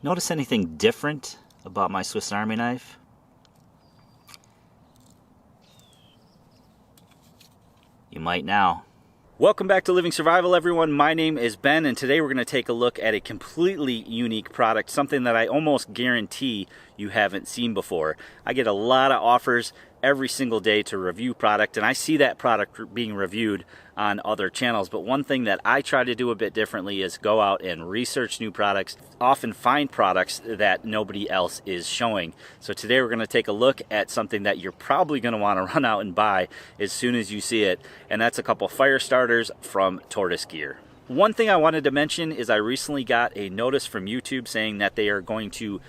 Notice anything different about my Swiss Army knife? You might now. Welcome back to Living Survival, everyone. My name is Ben, and today we're going to take a look at a completely unique product, something that I almost guarantee you haven't seen before. I get a lot of offers every single day to review product, and I see that product being reviewed on other channels. But one thing that I try to do a bit differently is go out and research new products, often find products that nobody else is showing. So today we're going to take a look at something that you're probably going to want to run out and buy as soon as you see it, and that's a couple fire starters from Tortoise gear. One thing I wanted to mention is I recently got a notice from YouTube saying that they are going to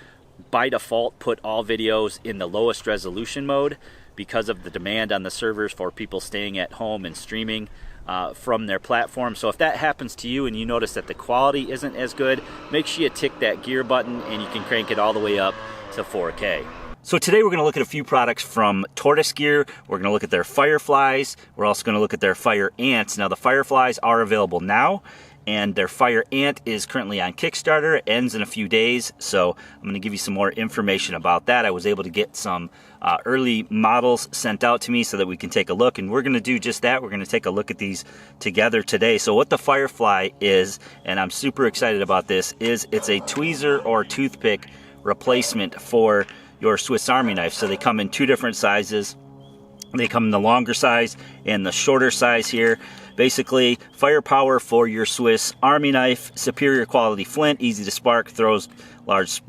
by default put all videos in the lowest resolution mode because of the demand on the servers for people staying at home and streaming from their platform. So if that happens to you and you notice that the quality isn't as good, make sure you tick that gear button and you can crank it all the way up to 4K. So today we're going to look at a few products from Tortoise gear. We're going to look at their Fireflies. We're also going to look at their Fire Ants. Now the Fireflies are available now, and their Fire Ant is currently on Kickstarter. It ends in a few days, so I'm going to give you some more information about that. I was able to get some early models sent out to me so that we can take a look, and we're going to do just that. We're going to take a look at these together today. So what the Firefly is, and I'm super excited about this, is it's a tweezer or toothpick replacement for your Swiss Army knife. So they come in two different sizes. They come in the longer size and the shorter size here. Basically, firepower for your Swiss Army knife, superior quality flint, easy to spark, throws large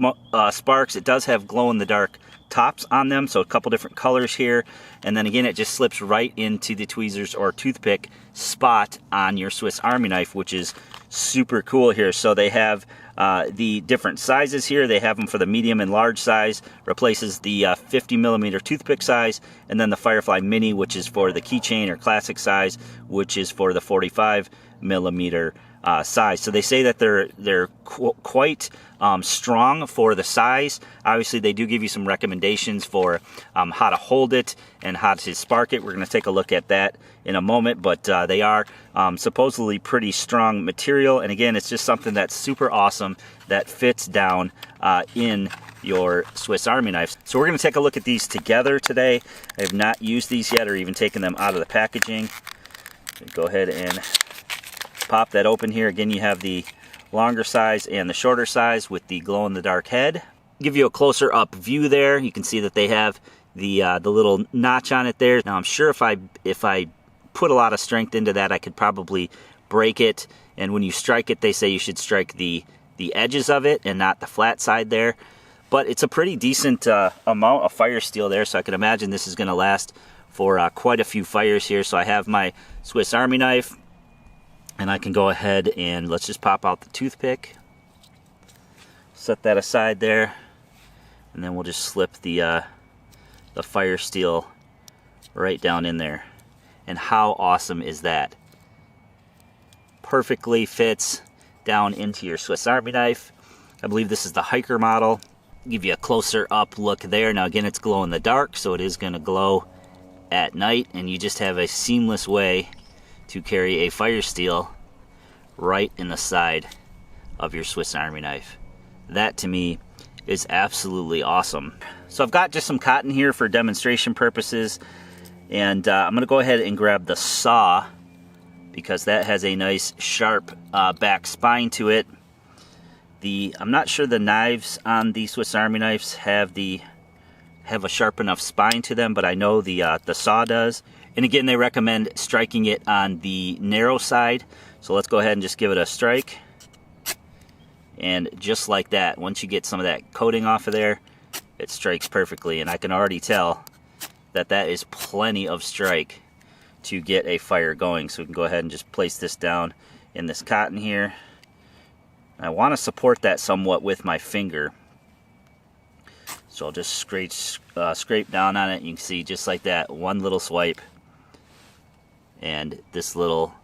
sparks. It does have glow-in-the-dark tops on them, so a couple different colors here. And then again, it just slips right into the tweezers or toothpick spot on your Swiss Army knife, which is super cool here. So they have the different sizes here. They have them for the medium and large size, replaces the 50 millimeter toothpick size, and then the Firefly Mini, which is for the keychain or classic size, which is for the 45 millimeter size. So they say that they're quite strong for the size. Obviously, they do give you some recommendations for how to hold it and how to spark it. We're going to take a look at that in a moment, but they are supposedly pretty strong material. And again, it's just something that's super awesome that fits down in your Swiss Army knife. So we're going to take a look at these together today. I have not used these yet or even taken them out of the packaging. Go ahead and pop that open here. Again, you have the longer size and the shorter size with the glow-in-the-dark head. Give you a closer up view there. You can see that they have the little notch on it there. Now I'm sure if I put a lot of strength into that, I could probably break it. And when you strike it, they say you should strike the edges of it and not the flat side there. But it's a pretty decent amount of fire steel there, so I can imagine this is going to last for quite a few fires here. So I have my Swiss Army knife, and I can go ahead and let's just pop out the toothpick. Set that aside there, and then we'll just slip the fire steel right down in there. And how awesome is that? Perfectly fits down into your Swiss Army knife. I believe this is the hiker model. Give you a closer up look there. Now again, it's glow in the dark, so it is going to glow at night, and you just have a seamless way to carry a fire steel right in the side of your Swiss Army knife. That to me is absolutely awesome. So I've got just some cotton here for demonstration purposes, and I'm going to go ahead and grab the saw because that has a nice sharp back spine to it. I'm not sure the knives on the Swiss Army knives have a sharp enough spine to them, but I know the saw does. And again, they recommend striking it on the narrow side. So let's go ahead and just give it a strike. And just like that, once you get some of that coating off of there, it strikes perfectly. And I can already tell that that is plenty of strike to get a fire going. So we can go ahead and just place this down in this cotton here. I want to support that somewhat with my finger. So I'll just scrape down on it. You can see just like that, one little swipe. And this little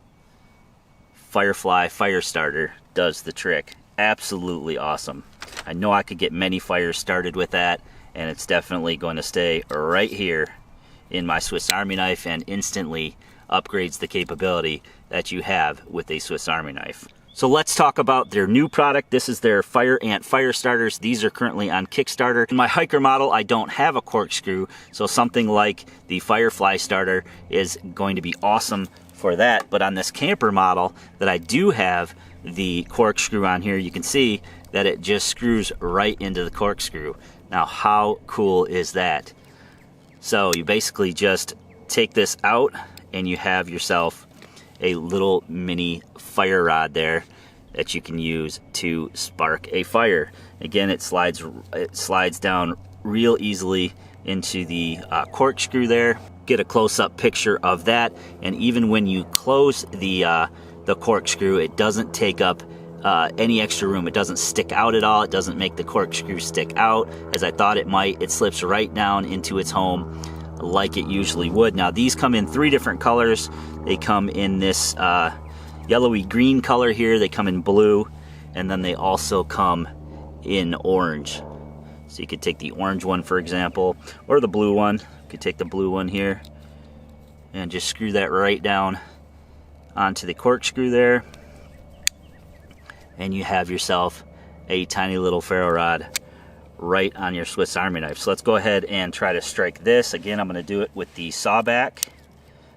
Firefly fire starter does the trick. Absolutely awesome. I know I could get many fires started with that, and it's definitely going to stay right here in my Swiss Army knife and instantly upgrades the capability that you have with a Swiss Army knife. So let's talk about their new product. This is their Fire Ant fire starters. These are currently on Kickstarter. In my hiker model, I don't have a corkscrew, so something like the Firefly starter is going to be awesome for that. But on this camper model that I do have the corkscrew on here, you can see that it just screws right into the corkscrew. Now, how cool is that? So you basically just take this out and you have yourself a little mini fire rod there that you can use to spark a fire. Again, it slides down real easily into the corkscrew there. Get a close-up picture of that, and even when you close the corkscrew, it doesn't take up any extra room. It doesn't stick out at all. It doesn't make the corkscrew stick out as I thought it might. It slips right down into its home like it usually would. Now, these come in 3 different colors. They come in this yellowy green color here, they come in blue, and then they also come in orange. So you could take the orange one, for example, or the blue one. You could take the blue one here and just screw that right down onto the corkscrew there, and you have yourself a tiny little ferro rod right on your Swiss Army knife. So let's go ahead and try to strike this. Again, I'm going to do it with the sawback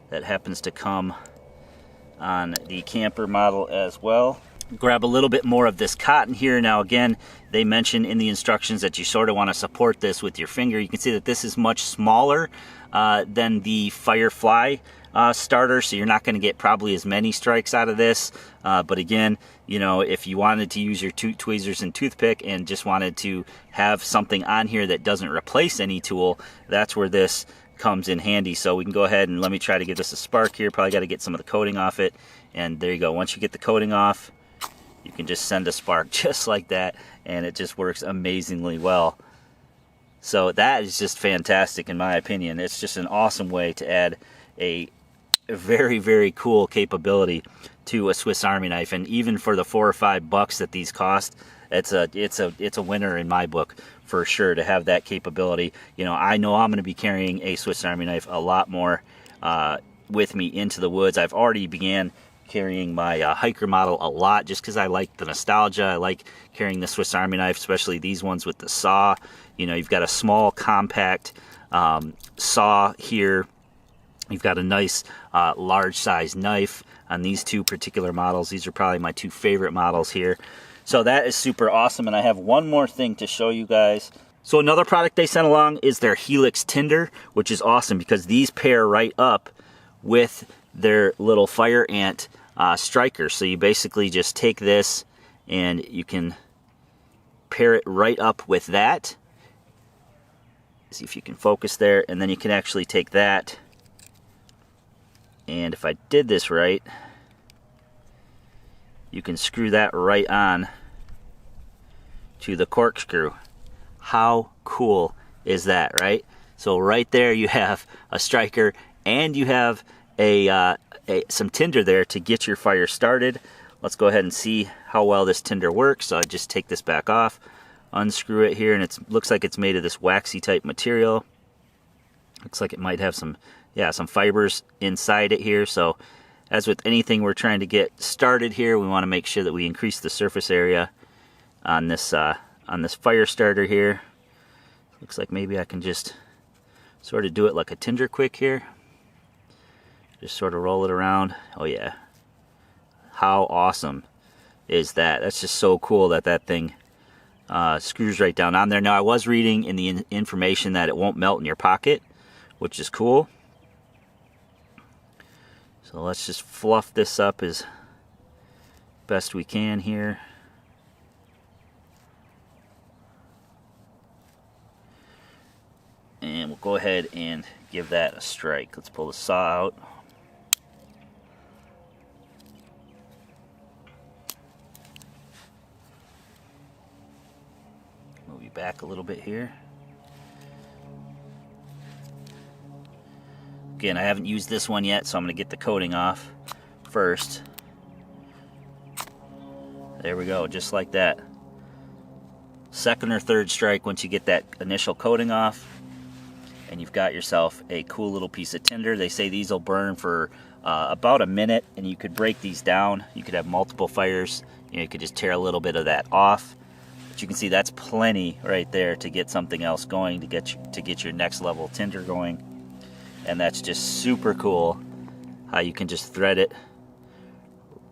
that happens to come on the camper model as well. Grab a little bit more of this cotton here. Now again, they mention in the instructions that you sort of want to support this with your finger. You can see that this is much smaller than the Firefly starter, so you're not going to get probably as many strikes out of this. But again, you know, if you wanted to use your tweezers and toothpick and just wanted to have something on here that doesn't replace any tool, that's where this comes in handy. So we can go ahead and let me try to give this a spark here. Probably got to get some of the coating off it, and there you go. Once you get the coating off, you can just send a spark just like that, and it just works amazingly well. So that is just fantastic in my opinion. It's just an awesome way to add a very, very cool capability to a Swiss Army knife. And even for the $4 or $5 that these cost, it's a winner in my book for sure to have that capability. You know I'm going to be carrying a Swiss Army knife a lot more with me into the woods. I've already began carrying my hiker model a lot just because I like the nostalgia. I like carrying the Swiss Army knife, especially these ones with the saw. You know, you've got a small compact saw here. You've got a nice large size knife on these 2 particular models. These are probably my 2 favorite models here. So that is super awesome. And I have one more thing to show you guys. So another product they sent along is their Helix Tinder, which is awesome because these pair right up with their little Fire Ant striker. So you basically just take this and you can pair it right up with that. See if you can focus there, and then you can actually take that, and if I did this right, you can screw that right on to the corkscrew. How cool is that, right? So right there you have a striker, and you have some tinder there to get your fire started. Let's go ahead and see how well this tinder works. So I just take this back off, unscrew it here, and it looks like it's made of this waxy type material. Looks like it might have some fibers inside it here. So as with anything we're trying to get started here, we want to make sure that we increase the surface area on this fire starter here. Looks like maybe I can just sort of do it like a tinder quick here. Just sort of roll it around. Oh yeah. How awesome is that? That's just so cool that that thing screws right down on there. Now I was reading in the information that it won't melt in your pocket, which is cool. So let's just fluff this up as best we can here. And we'll go ahead and give that a strike. Let's pull the saw out. Move you back a little bit here. Again, I haven't used this one yet, so I'm going to get the coating off first. There we go, just like that. Second or third strike once you get that initial coating off, and you've got yourself a cool little piece of tinder. They say these will burn for about a minute, and you could break these down. You could have multiple fires. You could just tear a little bit of that off. But you can see that's plenty right there to get something else going, to get your next level tinder going. And that's just super cool how you can just thread it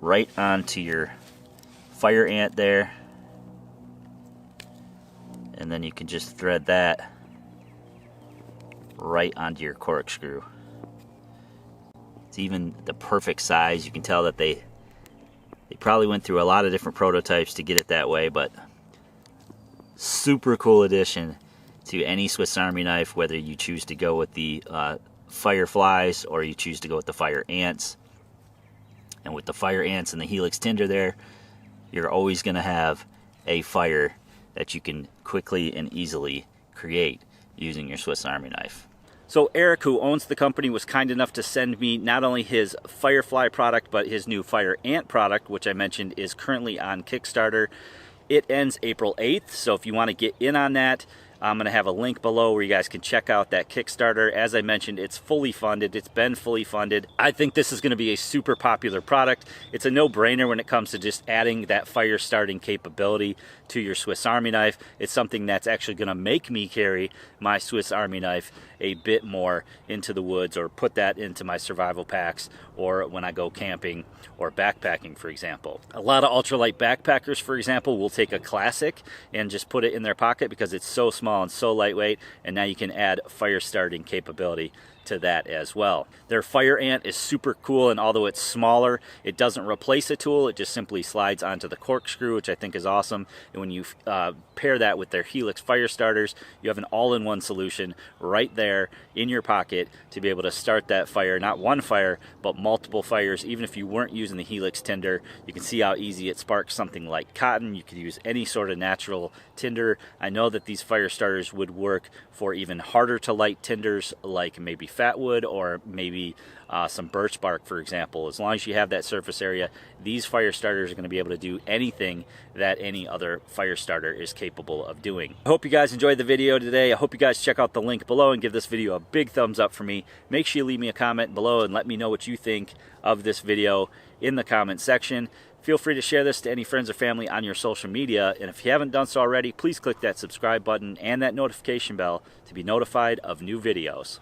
right onto your fire ant there, and then you can just thread that right onto your corkscrew. It's even the perfect size. You can tell that they probably went through a lot of different prototypes to get it that way, but super cool addition to any Swiss Army knife, whether you choose to go with the Fireflies or you choose to go with the fire ants. And with the fire ants and the helix tinder there, you're always going to have a fire that you can quickly and easily create using your Swiss Army knife. So Eric, who owns the company, was kind enough to send me not only his Firefly product, but his new fire ant product, which I mentioned is currently on Kickstarter. It ends April 8th, so if you want to get in on that, I'm going to have a link below where you guys can check out that Kickstarter. As I mentioned, it's fully funded. It's been fully funded. I think this is going to be a super popular product. It's a no-brainer when it comes to just adding that fire starting capability to your Swiss Army knife. It's something that's actually going to make me carry my Swiss Army knife a bit more into the woods, or put that into my survival packs, or when I go camping or backpacking, for example. A lot of ultralight backpackers, for example, will take a classic and just put it in their pocket because it's so small and so lightweight, and now you can add fire starting capability to that as well. Their fire ant is super cool, and although it's smaller, it doesn't replace a tool. It just simply slides onto the corkscrew, which I think is awesome. And when you pair that with their helix fire starters, you have an all-in-one solution right there in your pocket to be able to start that fire. Not one fire, but multiple fires. Even if you weren't using the helix tinder, you can see how easy it sparks something like cotton. You could use any sort of natural tinder. I know that these fire starters would work for even harder to light tinders, like maybe fatwood or maybe some birch bark, for example. As long as you have that surface area, these fire starters are going to be able to do anything that any other fire starter is capable of doing. I hope you guys enjoyed the video today. I hope you guys check out the link below and give this video a big thumbs up for me. Make sure you leave me a comment below and let me know what you think of this video in the comment section. Feel free to share this to any friends or family on your social media, and if you haven't done so already, please click that subscribe button and that notification bell to be notified of new videos.